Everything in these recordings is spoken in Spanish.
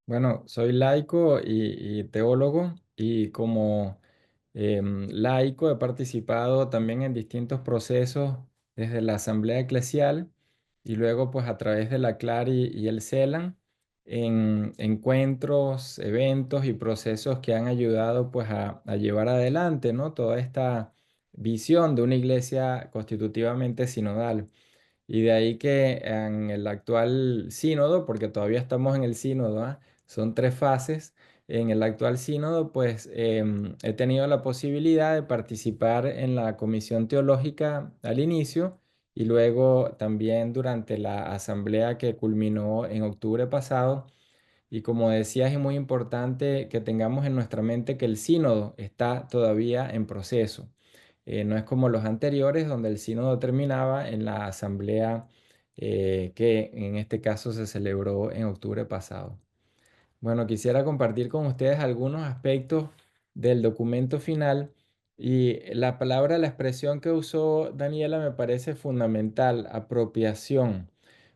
Bueno, soy laico y teólogo y como laico he participado también en distintos procesos desde la Asamblea Eclesial y luego pues a través de la CLARI y el CELAN en encuentros, eventos y procesos que han ayudado pues a llevar adelante, ¿no? Toda esta visión de una iglesia constitutivamente sinodal. Y de ahí que en el actual sínodo, porque todavía estamos en el sínodo, ¿ah? Son tres fases. En el actual sínodo, pues he tenido la posibilidad de participar en la comisión teológica al inicio y luego también durante la asamblea que culminó en octubre pasado. Y como decías, es muy importante que tengamos en nuestra mente que el sínodo está todavía en proceso. No es como los anteriores, donde el sínodo terminaba en la asamblea que en este caso se celebró en octubre pasado. Bueno, quisiera compartir con ustedes algunos aspectos del documento final y la palabra, la expresión que usó Daniela me parece fundamental, apropiación,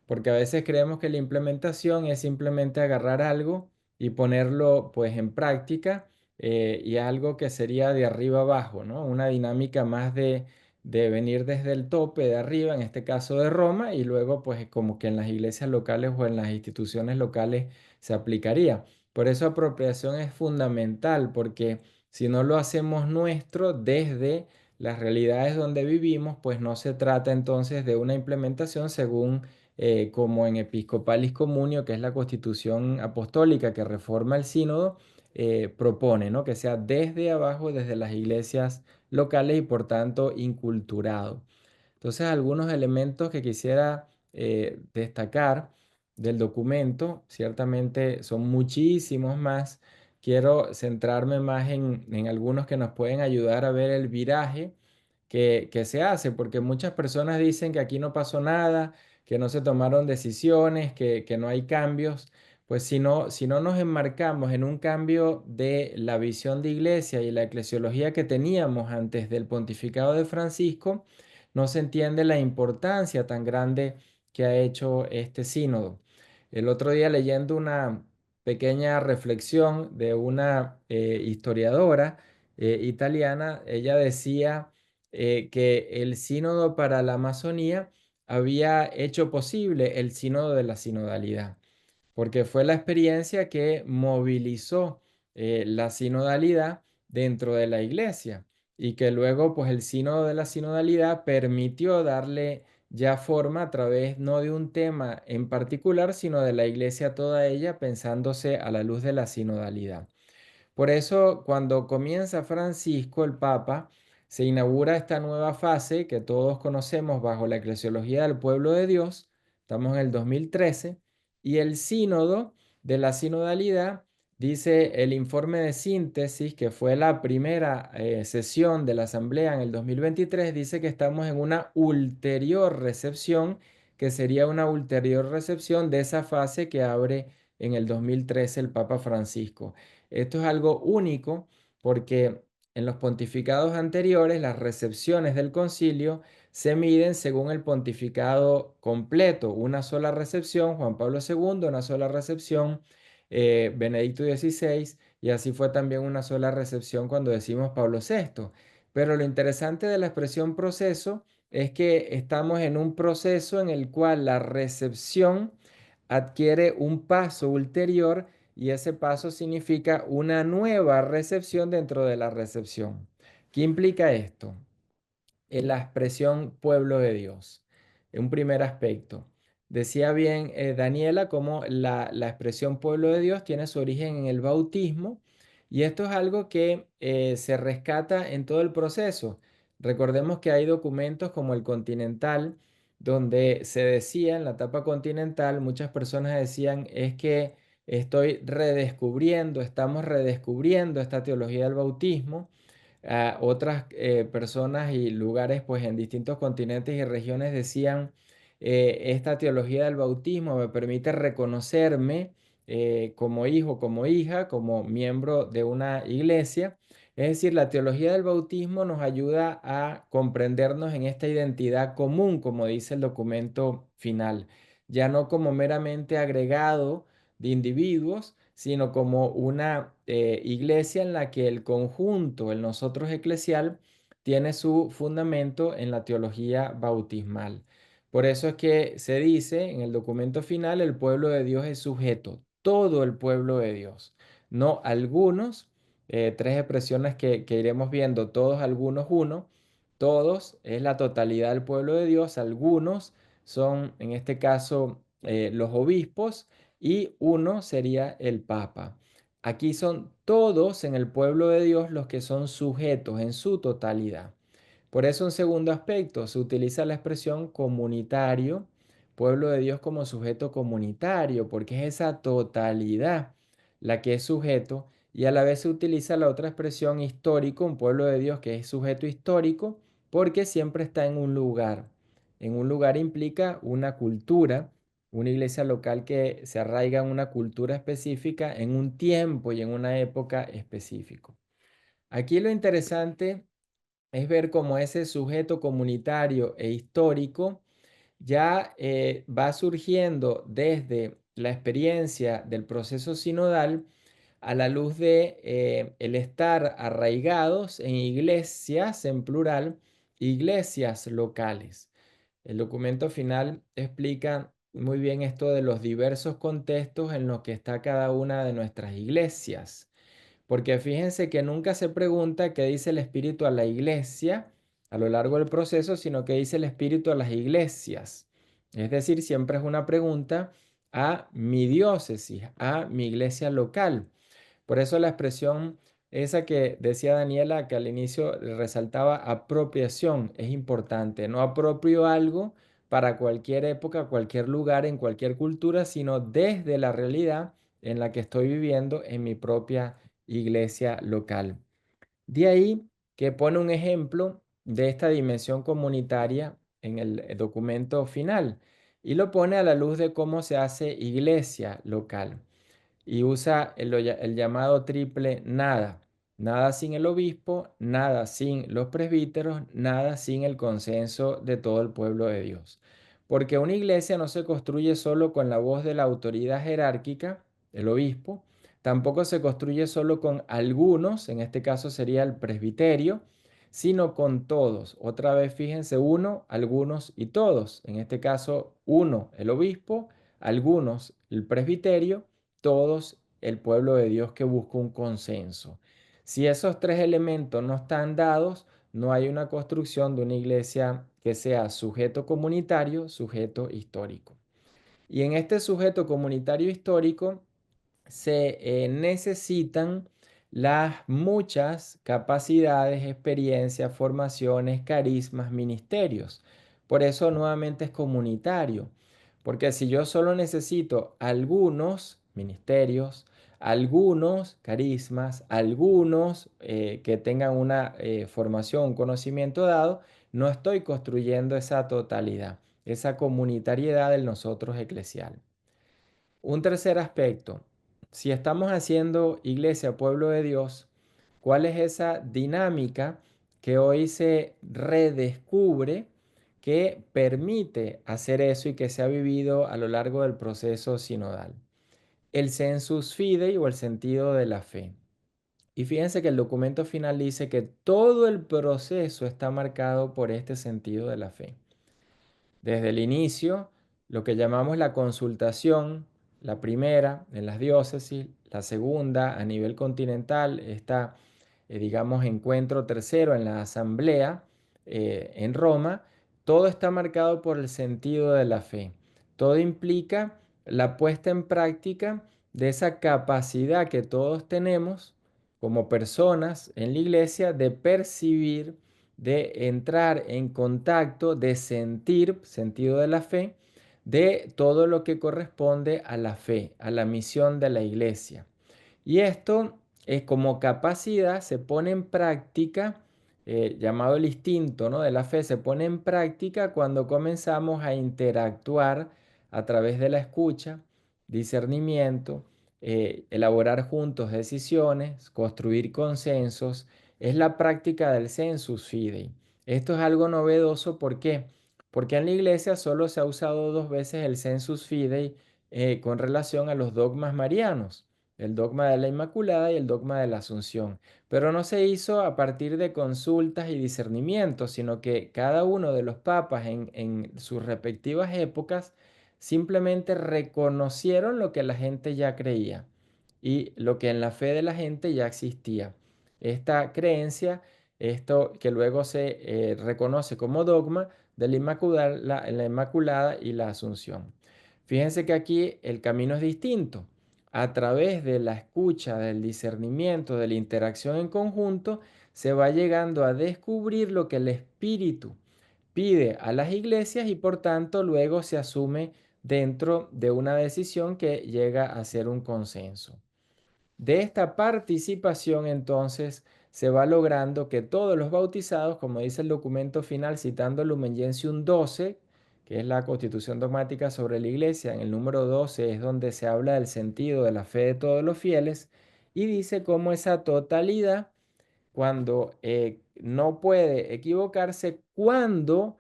porque a veces creemos que la implementación es simplemente agarrar algo y ponerlo pues en práctica y algo que sería de arriba abajo, ¿no? Una dinámica más de venir desde el tope de arriba, en este caso de Roma, y luego pues como que en las iglesias locales o en las instituciones locales se aplicaría. Por eso apropiación es fundamental, porque si no lo hacemos nuestro desde las realidades donde vivimos, pues no se trata entonces de una implementación según como en Episcopalis Communio, que es la constitución apostólica que reforma el sínodo, propone, ¿no? Que sea desde abajo, desde las iglesias locales y por tanto inculturado. Entonces, algunos elementos que quisiera destacar del documento, ciertamente son muchísimos más. Quiero centrarme más en algunos que nos pueden ayudar a ver el viraje que se hace, porque muchas personas dicen que aquí no pasó nada, que no se tomaron decisiones, que no hay cambios. Pues si no nos enmarcamos en un cambio de la visión de iglesia y la eclesiología que teníamos antes del pontificado de Francisco, no se entiende la importancia tan grande que ha hecho este sínodo. El otro día leyendo una pequeña reflexión de una historiadora italiana, ella decía que el sínodo para la Amazonía había hecho posible el sínodo de la sinodalidad porque fue la experiencia que movilizó la sinodalidad dentro de la iglesia y que luego pues el sínodo de la sinodalidad permitió darle ya forma a través no de un tema en particular, sino de la iglesia toda ella pensándose a la luz de la sinodalidad. Por eso, cuando comienza Francisco, el Papa, se inaugura esta nueva fase que todos conocemos bajo la eclesiología del pueblo de Dios. Estamos en el 2013 y el sínodo de la sinodalidad, dice el informe de síntesis, que fue la primera sesión de la asamblea en el 2023, dice que estamos en una ulterior recepción, que sería una ulterior recepción de esa fase que abre en el 2013 el Papa Francisco. Esto es algo único porque en los pontificados anteriores las recepciones del concilio se miden según el pontificado completo, una sola recepción, Juan Pablo II, una sola recepción, Benedicto XVI, y así fue también una sola recepción cuando decimos Pablo VI. Pero lo interesante de la expresión proceso es que estamos en un proceso en el cual la recepción adquiere un paso ulterior y ese paso significa una nueva recepción dentro de la recepción. ¿Qué implica esto? En la expresión pueblo de Dios. Un primer aspecto. Decía bien Daniela cómo la expresión pueblo de Dios tiene su origen en el bautismo y esto es algo que se rescata en todo el proceso. Recordemos que hay documentos como el Continental, donde se decía en la etapa continental, muchas personas decían es que estoy redescubriendo, estamos redescubriendo esta teología del bautismo a otras personas y lugares, pues en distintos continentes y regiones decían, esta teología del bautismo me permite reconocerme como hijo, como hija, como miembro de una iglesia. Es decir, la teología del bautismo nos ayuda a comprendernos en esta identidad común, como dice el documento final, ya no como meramente agregado de individuos, sino como una iglesia en la que el conjunto, el nosotros eclesial, tiene su fundamento en la teología bautismal. Por eso es que se dice en el documento final, el pueblo de Dios es sujeto, todo el pueblo de Dios, no algunos, tres expresiones que iremos viendo, todos, algunos, uno, todos es la totalidad del pueblo de Dios, algunos son en este caso los obispos y uno sería el papa. Aquí son todos en el pueblo de Dios los que son sujetos en su totalidad. Por eso, un segundo aspecto, se utiliza la expresión comunitario, pueblo de Dios como sujeto comunitario, porque es esa totalidad la que es sujeto, y a la vez se utiliza la otra expresión histórico, un pueblo de Dios que es sujeto histórico, porque siempre está en un lugar. En un lugar implica una cultura, una iglesia local que se arraiga en una cultura específica, en un tiempo y en una época específico. Aquí lo interesante es ver cómo ese sujeto comunitario e histórico ya va surgiendo desde la experiencia del proceso sinodal a la luz de el estar arraigados en iglesias, en plural, iglesias locales. El documento final explica muy bien esto de los diversos contextos en los que está cada una de nuestras iglesias. Porque fíjense que nunca se pregunta qué dice el Espíritu a la iglesia a lo largo del proceso, sino qué dice el Espíritu a las iglesias. Es decir, siempre es una pregunta a mi diócesis, a mi iglesia local. Por eso la expresión esa que decía Daniela, que al inicio resaltaba apropiación, es importante. No apropio algo para cualquier época, cualquier lugar, en cualquier cultura, sino desde la realidad en la que estoy viviendo en mi propia iglesia local. De ahí que pone un ejemplo de esta dimensión comunitaria en el documento final y lo pone a la luz de cómo se hace iglesia local y usa el llamado triple nada. Nada sin el obispo, nada sin los presbíteros, nada sin el consenso de todo el pueblo de Dios. Porque una iglesia no se construye solo con la voz de la autoridad jerárquica, el obispo, tampoco se construye solo con algunos, en este caso sería el presbiterio, sino con todos. Otra vez fíjense, uno, algunos y todos. En este caso, uno, el obispo, algunos, el presbiterio, todos el pueblo de Dios que busca un consenso. Si esos tres elementos no están dados, no hay una construcción de una iglesia que sea sujeto comunitario, sujeto histórico. Y en este sujeto comunitario histórico se necesitan las muchas capacidades, experiencias, formaciones, carismas, ministerios. Por eso nuevamente es comunitario, porque si yo solo necesito algunos ministerios, algunos carismas, algunos que tengan una formación, un conocimiento dado, no estoy construyendo esa totalidad, esa comunitariedad del nosotros eclesial. Un tercer aspecto, si estamos haciendo iglesia, pueblo de Dios, ¿cuál es esa dinámica que hoy se redescubre que permite hacer eso y que se ha vivido a lo largo del proceso sinodal? El sensus fidei o el sentido de la fe. Y fíjense que el documento final dice que todo el proceso está marcado por este sentido de la fe. Desde el inicio, lo que llamamos la consultación, la primera en las diócesis, la segunda a nivel continental, esta, digamos, encuentro tercero en la asamblea en Roma, todo está marcado por el sentido de la fe. Todo implica la puesta en práctica de esa capacidad que todos tenemos como personas en la iglesia de percibir, de entrar en contacto, de sentir, sentido de la fe, de todo lo que corresponde a la fe, a la misión de la iglesia. Y esto es como capacidad, se pone en práctica, llamado el instinto, ¿no?, de la fe, se pone en práctica cuando comenzamos a interactuar a través de la escucha, discernimiento, elaborar juntos decisiones, construir consensos. Es la práctica del sensus fidei. Esto es algo novedoso, ¿por qué? Porque en la iglesia solo se ha usado dos veces el sensus fidei con relación a los dogmas marianos. el dogma de la Inmaculada y el dogma de la Asunción. Pero no se hizo a partir de consultas y discernimientos, sino que cada uno de los papas en sus respectivas épocas simplemente reconocieron lo que la gente ya creía y lo que en la fe de la gente ya existía. Esta creencia, esto que luego se reconoce como dogma de la Inmaculada y la Asunción. Fíjense que aquí el camino es distinto. A través de la escucha, del discernimiento, de la interacción en conjunto, se va llegando a descubrir lo que el Espíritu pide a las iglesias y por tanto luego se asume dentro de una decisión que llega a ser un consenso. De esta participación entonces se va logrando que todos los bautizados, como dice el documento final citando Lumen Gentium 12, que es la Constitución dogmática sobre la Iglesia, en el número 12 es donde se habla del sentido de la fe de todos los fieles y dice cómo esa totalidad cuando no puede equivocarse cuando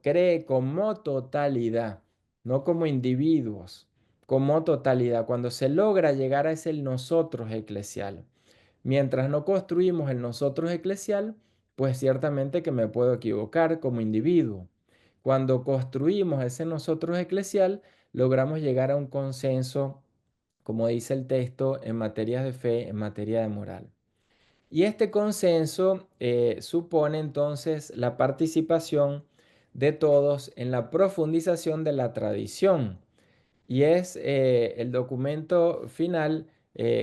cree como totalidad, no como individuos, como totalidad, cuando se logra llegar a ese nosotros eclesial. Mientras no construimos el nosotros eclesial, pues ciertamente que me puedo equivocar como individuo. Cuando construimos ese nosotros eclesial, logramos llegar a un consenso, como dice el texto, en materias de fe, en materia de moral. Y este consenso supone entonces la participación de todos en la profundización de la tradición. Y es el documento final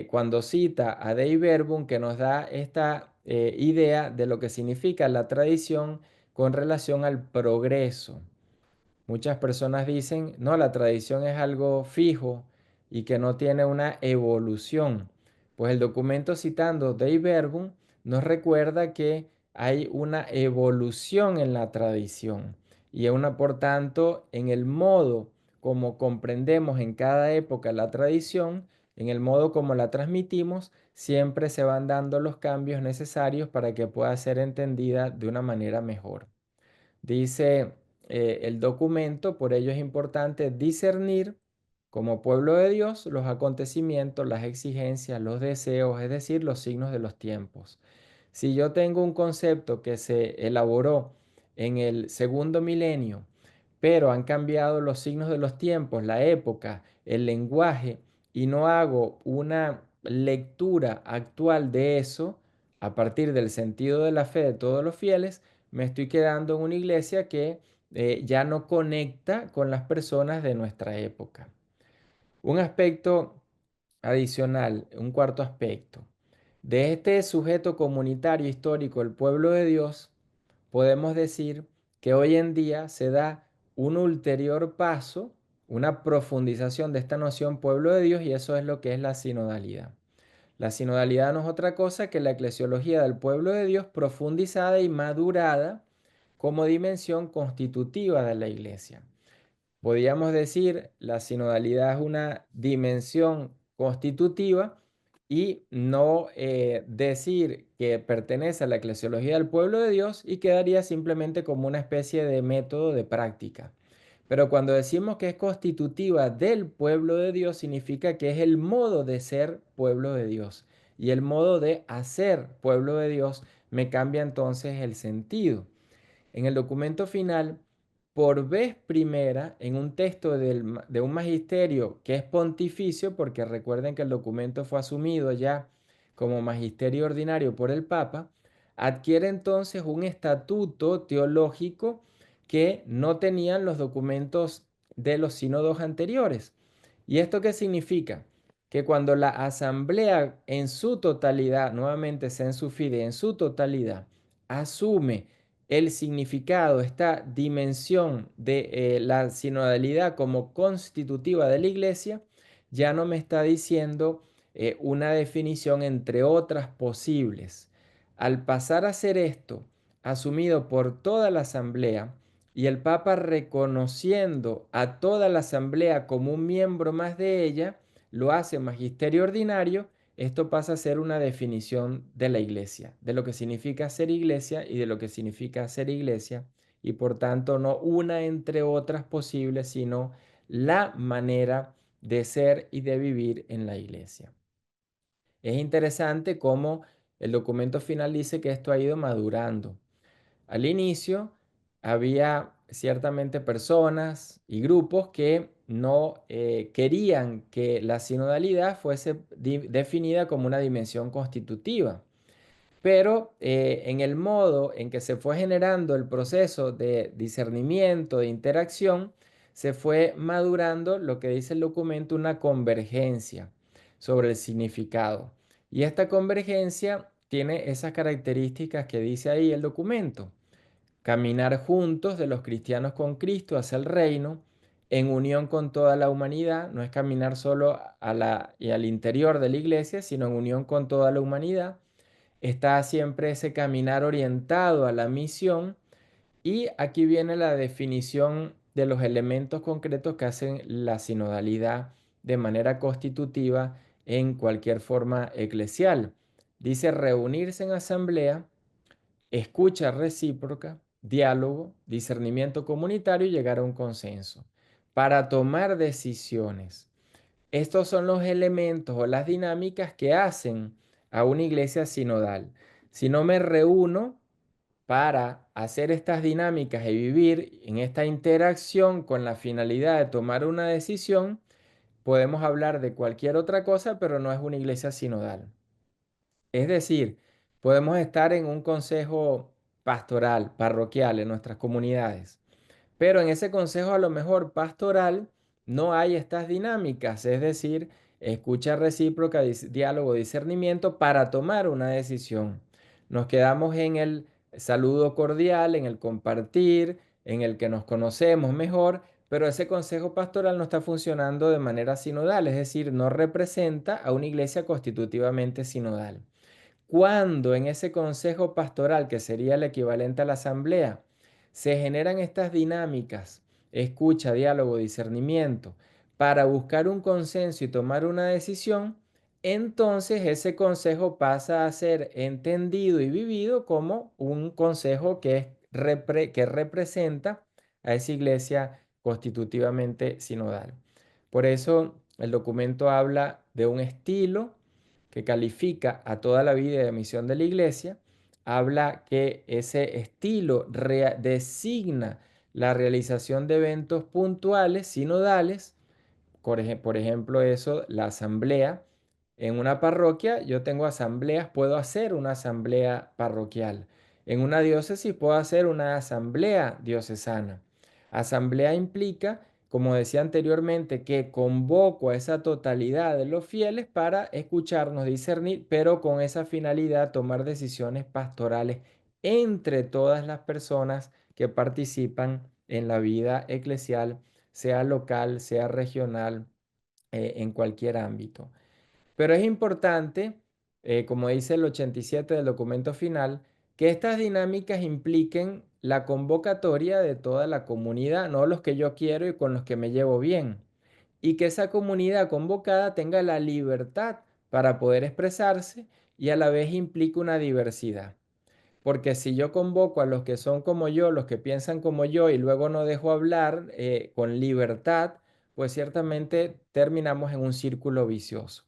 cuando cita a Dei Verbum que nos da esta idea de lo que significa la tradición con relación al progreso. Muchas personas dicen, no, la tradición es algo fijo y que no tiene una evolución. Pues el documento citando Dei Verbum nos recuerda que hay una evolución en la tradición y una, por tanto, en el modo como comprendemos en cada época la tradición, en el modo como la transmitimos, siempre se van dando los cambios necesarios para que pueda ser entendida de una manera mejor. Dice el documento, por ello es importante discernir como pueblo de Dios los acontecimientos, las exigencias, los deseos, es decir, los signos de los tiempos. Si yo tengo un concepto que se elaboró en el segundo milenio, pero han cambiado los signos de los tiempos, la época, el lenguaje, y no hago una lectura actual de eso a partir del sentido de la fe de todos los fieles, me estoy quedando en una iglesia que ya no conecta con las personas de nuestra época. Un aspecto adicional, un cuarto aspecto. De este sujeto comunitario histórico, el pueblo de Dios, podemos decir que hoy en día se da un ulterior paso, una profundización de esta noción pueblo de Dios y eso es lo que es la sinodalidad. La sinodalidad no es otra cosa que la eclesiología del pueblo de Dios profundizada y madurada como dimensión constitutiva de la iglesia. Podríamos decir, la sinodalidad es una dimensión constitutiva y no decir que pertenece a la eclesiología del pueblo de Dios y quedaría simplemente como una especie de método de práctica. Pero cuando decimos que es constitutiva del pueblo de Dios, significa que es el modo de ser pueblo de Dios. Y el modo de hacer pueblo de Dios me cambia entonces el sentido. En el documento final, por vez primera, en un texto de un magisterio que es pontificio, porque recuerden que el documento fue asumido ya como magisterio ordinario por el Papa, adquiere entonces un estatuto teológico que no tenían los documentos de los sínodos anteriores. ¿Y esto qué significa? Que cuando la asamblea en su totalidad, nuevamente sensu fide, en su totalidad, asume el significado, esta dimensión de la sinodalidad como constitutiva de la iglesia, ya no me está diciendo una definición entre otras posibles. Al pasar a ser esto asumido por toda la asamblea y el Papa reconociendo a toda la asamblea como un miembro más de ella, lo hace magisterio ordinario, esto pasa a ser una definición de la iglesia, de lo que significa ser iglesia y de lo que significa ser iglesia, y por tanto no una entre otras posibles, sino la manera de ser y de vivir en la iglesia. Es interesante cómo el documento final dice que esto ha ido madurando. Al inicio había ciertamente personas y grupos que no querían que la sinodalidad fuese definida como una dimensión constitutiva. Pero en el modo en que se fue generando el proceso de discernimiento, de interacción, se fue madurando lo que dice el documento, una convergencia sobre el significado. Y esta convergencia tiene esas características que dice ahí el documento. Caminar juntos de los cristianos con Cristo hacia el reino, en unión con toda la humanidad, no es caminar solo y al interior de la iglesia, sino en unión con toda la humanidad. Está siempre ese caminar orientado a la misión y aquí viene la definición de los elementos concretos que hacen la sinodalidad de manera constitutiva en cualquier forma eclesial. Dice reunirse en asamblea, escucha recíproca, diálogo, discernimiento comunitario y llegar a un consenso para tomar decisiones. Estos son los elementos o las dinámicas que hacen a una iglesia sinodal. Si no me reúno para hacer estas dinámicas y vivir en esta interacción con la finalidad de tomar una decisión, podemos hablar de cualquier otra cosa, pero no es una iglesia sinodal. Es decir, podemos estar en un consejo pastoral, parroquial en nuestras comunidades, pero en ese consejo a lo mejor pastoral no hay estas dinámicas, es decir, escucha recíproca, diálogo, discernimiento para tomar una decisión. Nos quedamos en el saludo cordial, en el compartir, en el que nos conocemos mejor, pero ese consejo pastoral no está funcionando de manera sinodal, es decir, no representa a una iglesia constitutivamente sinodal. Cuando en ese consejo pastoral, que sería el equivalente a la asamblea, se generan estas dinámicas, escucha, diálogo, discernimiento, para buscar un consenso y tomar una decisión, entonces ese consejo pasa a ser entendido y vivido como un consejo que representa a esa iglesia constitutivamente sinodal. Por eso el documento habla de un estilo que califica a toda la vida de misión de la iglesia, habla que ese estilo designa la realización de eventos puntuales, sinodales, por ejemplo, eso, la asamblea. En una parroquia yo tengo asambleas, puedo hacer una asamblea parroquial. En una diócesis puedo hacer una asamblea diocesana. Asamblea implica, como decía anteriormente, que convoco a esa totalidad de los fieles para escucharnos, discernir, pero con esa finalidad tomar decisiones pastorales entre todas las personas que participan en la vida eclesial, sea local, sea regional, en cualquier ámbito. Pero es importante, como dice el 87 del documento final, que estas dinámicas impliquen la convocatoria de toda la comunidad, no los que yo quiero y con los que me llevo bien, y que esa comunidad convocada tenga la libertad para poder expresarse y a la vez implique una diversidad. Porque si yo convoco a los que son como yo, los que piensan como yo, y luego no dejo hablar con libertad, pues ciertamente terminamos en un círculo vicioso.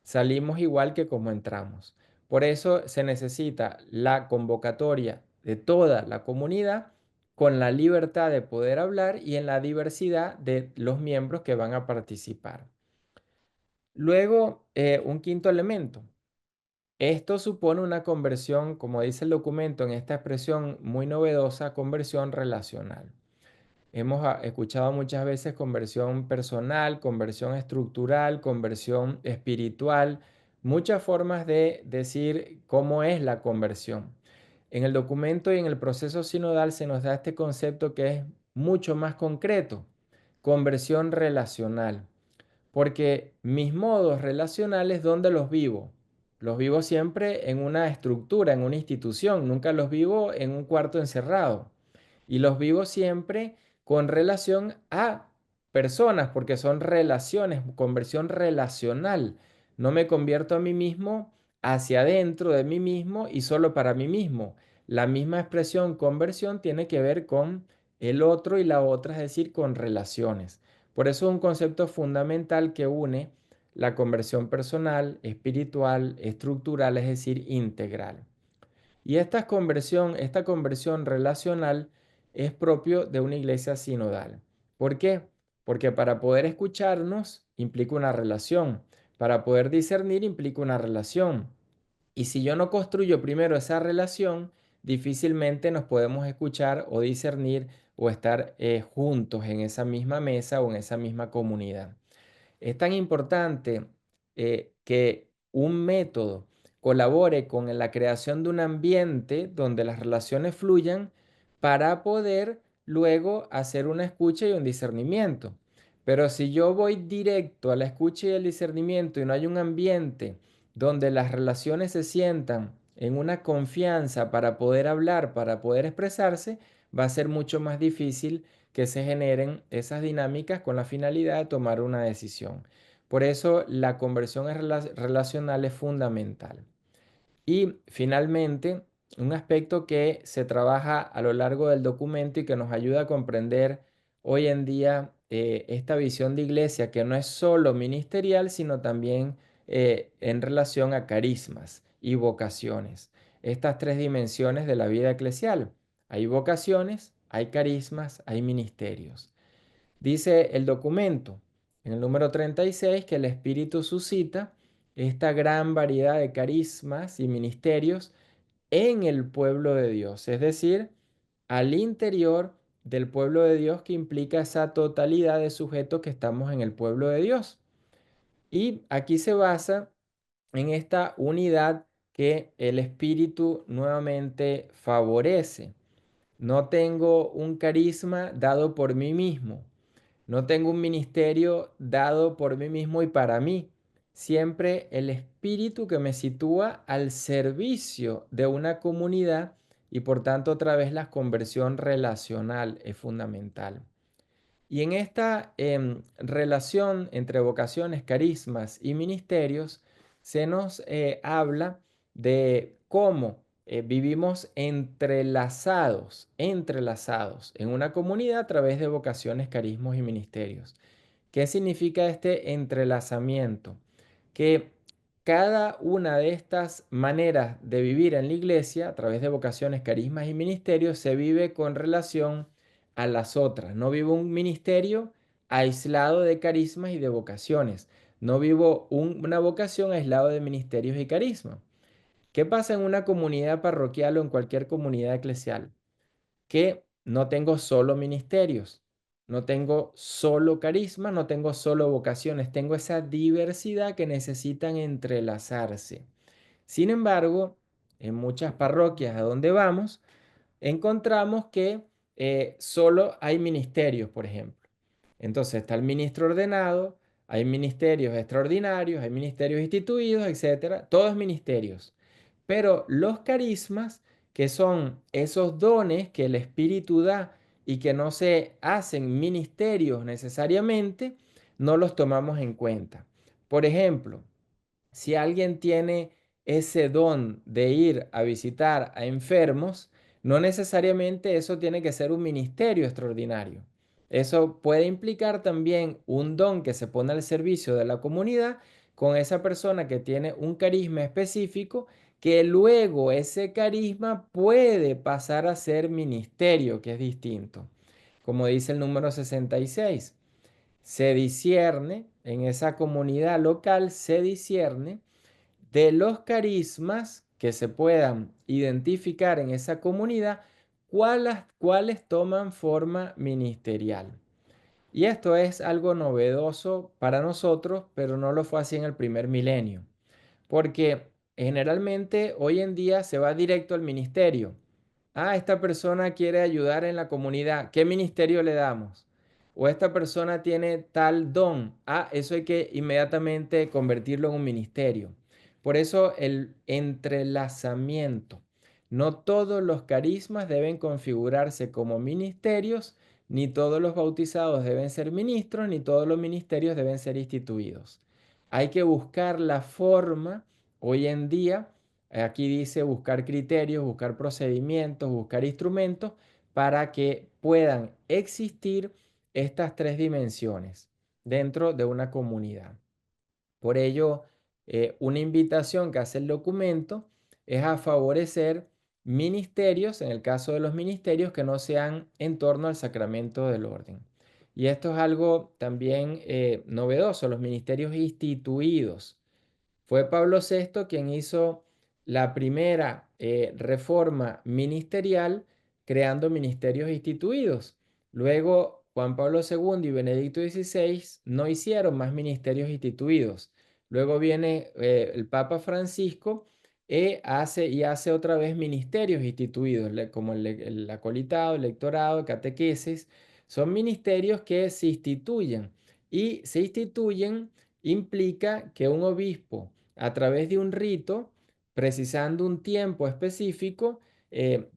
Salimos igual que como entramos. Por eso se necesita la convocatoria de toda la comunidad con la libertad de poder hablar y en la diversidad de los miembros que van a participar. Luego, un quinto elemento. Esto supone una conversión, como dice el documento, en esta expresión muy novedosa, conversión relacional. Hemos escuchado muchas veces conversión personal, conversión estructural, conversión espiritual, muchas formas de decir cómo es la conversión. En el documento y en el proceso sinodal se nos da este concepto que es mucho más concreto, conversión relacional. Porque mis modos relacionales, ¿dónde los vivo? Los vivo siempre en una estructura, en una institución, nunca los vivo en un cuarto encerrado. Y los vivo siempre con relación a personas, porque son relaciones, conversión relacional. No me convierto a mí mismo hacia adentro de mí mismo y solo para mí mismo. La misma expresión conversión tiene que ver con el otro y la otra, es decir, con relaciones. Por eso es un concepto fundamental que une la conversión personal, espiritual, estructural, es decir, integral. Y esta conversión relacional es propio de una iglesia sinodal. ¿Por qué? Porque para poder escucharnos implica una relación, para poder discernir implica una relación. Y si yo no construyo primero esa relación, difícilmente nos podemos escuchar o discernir o estar juntos en esa misma mesa o en esa misma comunidad. Es tan importante que un método colabore con la creación de un ambiente donde las relaciones fluyan para poder luego hacer una escucha y un discernimiento. Pero si yo voy directo a la escucha y el discernimiento y no hay un ambiente donde las relaciones se sientan en una confianza para poder hablar, para poder expresarse, va a ser mucho más difícil que se generen esas dinámicas con la finalidad de tomar una decisión. Por eso la conversión relacional es fundamental. Y finalmente, un aspecto que se trabaja a lo largo del documento y que nos ayuda a comprender hoy en día esta visión de iglesia que no es solo ministerial, sino también en relación a carismas y vocaciones. Estas tres dimensiones de la vida eclesial. Hay vocaciones, hay carismas, hay ministerios. Dice el documento en el número 36 que el Espíritu suscita esta gran variedad de carismas y ministerios en el pueblo de Dios, es decir, al interior del pueblo de Dios, que implica esa totalidad de sujetos que estamos en el pueblo de Dios. Y aquí se basa en esta unidad que el Espíritu nuevamente favorece. No tengo un carisma dado por mí mismo. No tengo un ministerio dado por mí mismo y para mí. Siempre el espíritu que me sitúa al servicio de una comunidad y por tanto otra vez la conversión relacional es fundamental. Y en esta relación entre vocaciones, carismas y ministerios, se nos habla de cómo vivimos entrelazados en una comunidad a través de vocaciones, carismas y ministerios. ¿Qué significa este entrelazamiento? Que cada una de estas maneras de vivir en la iglesia, a través de vocaciones, carismas y ministerios, se vive con relación a las otras. No vivo un ministerio aislado de carismas y de vocaciones. No vivo una vocación aislado de ministerios y carismas. ¿Qué pasa en una comunidad parroquial o en cualquier comunidad eclesial? Que no tengo solo ministerios, no tengo solo carisma, no tengo solo vocaciones, tengo esa diversidad que necesitan entrelazarse. Sin embargo, en muchas parroquias a donde vamos, encontramos que solo hay ministerios, por ejemplo. Entonces está el ministro ordenado, hay ministerios extraordinarios, hay ministerios instituidos, etcétera, todos ministerios. Pero los carismas, que son esos dones que el Espíritu da y que no se hacen ministerios necesariamente, no los tomamos en cuenta. Por ejemplo, si alguien tiene ese don de ir a visitar a enfermos, no necesariamente eso tiene que ser un ministerio extraordinario. Eso puede implicar también un don que se pone al servicio de la comunidad con esa persona que tiene un carisma específico, que luego ese carisma puede pasar a ser ministerio, que es distinto. Como dice el número 66, se discierne en esa comunidad local, se discierne de los carismas que se puedan identificar en esa comunidad, cuáles toman forma ministerial. Y esto es algo novedoso para nosotros, pero no lo fue así en el primer milenio, porque generalmente hoy en día se va directo al ministerio. Ah, esta persona quiere ayudar en la comunidad. ¿Qué ministerio le damos? O esta persona tiene tal don. Ah, eso hay que inmediatamente convertirlo en un ministerio. Por eso el entrelazamiento. No todos los carismas deben configurarse como ministerios, ni todos los bautizados deben ser ministros, ni todos los ministerios deben ser instituidos. Hay que buscar la forma hoy en día. Aquí dice buscar criterios, buscar procedimientos, buscar instrumentos para que puedan existir estas tres dimensiones dentro de una comunidad. Por ello, una invitación que hace el documento es a favorecer ministerios, en el caso de los ministerios, que no sean en torno al sacramento del orden. Y esto es algo también novedoso, los ministerios instituidos. Fue Pablo VI quien hizo la primera reforma ministerial creando ministerios instituidos. Luego, Juan Pablo II y Benedicto XVI no hicieron más ministerios instituidos. Luego viene el Papa Francisco y hace otra vez ministerios instituidos, como el acolitado, el lectorado, catequesis. Son ministerios que se instituyen y se instituyen implica que un obispo a través de un rito, precisando un tiempo específico,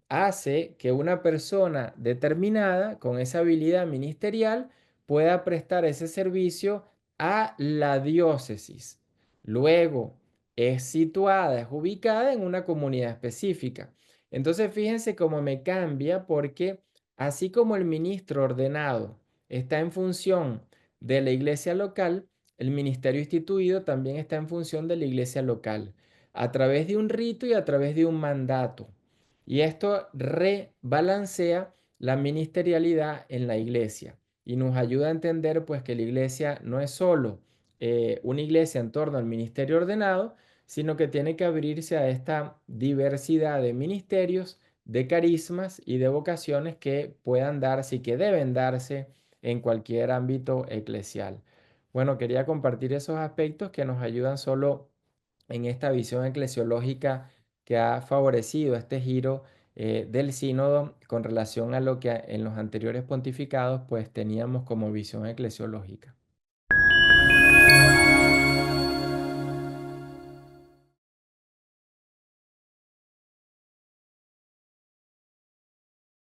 hace que una persona determinada con esa habilidad ministerial pueda prestar ese servicio a la diócesis. Luego, es situada, es ubicada en una comunidad específica. Entonces, fíjense cómo me cambia porque así como el ministro ordenado está en función de la iglesia local, el ministerio instituido también está en función de la iglesia local, a través de un rito y a través de un mandato. Y esto rebalancea la ministerialidad en la iglesia y nos ayuda a entender pues que la iglesia no es solo una iglesia en torno al ministerio ordenado, sino que tiene que abrirse a esta diversidad de ministerios, de carismas y de vocaciones que puedan darse y que deben darse en cualquier ámbito eclesial. Bueno, quería compartir esos aspectos que nos ayudan solo en esta visión eclesiológica que ha favorecido este giro del sínodo con relación a lo que en los anteriores pontificados pues teníamos como visión eclesiológica.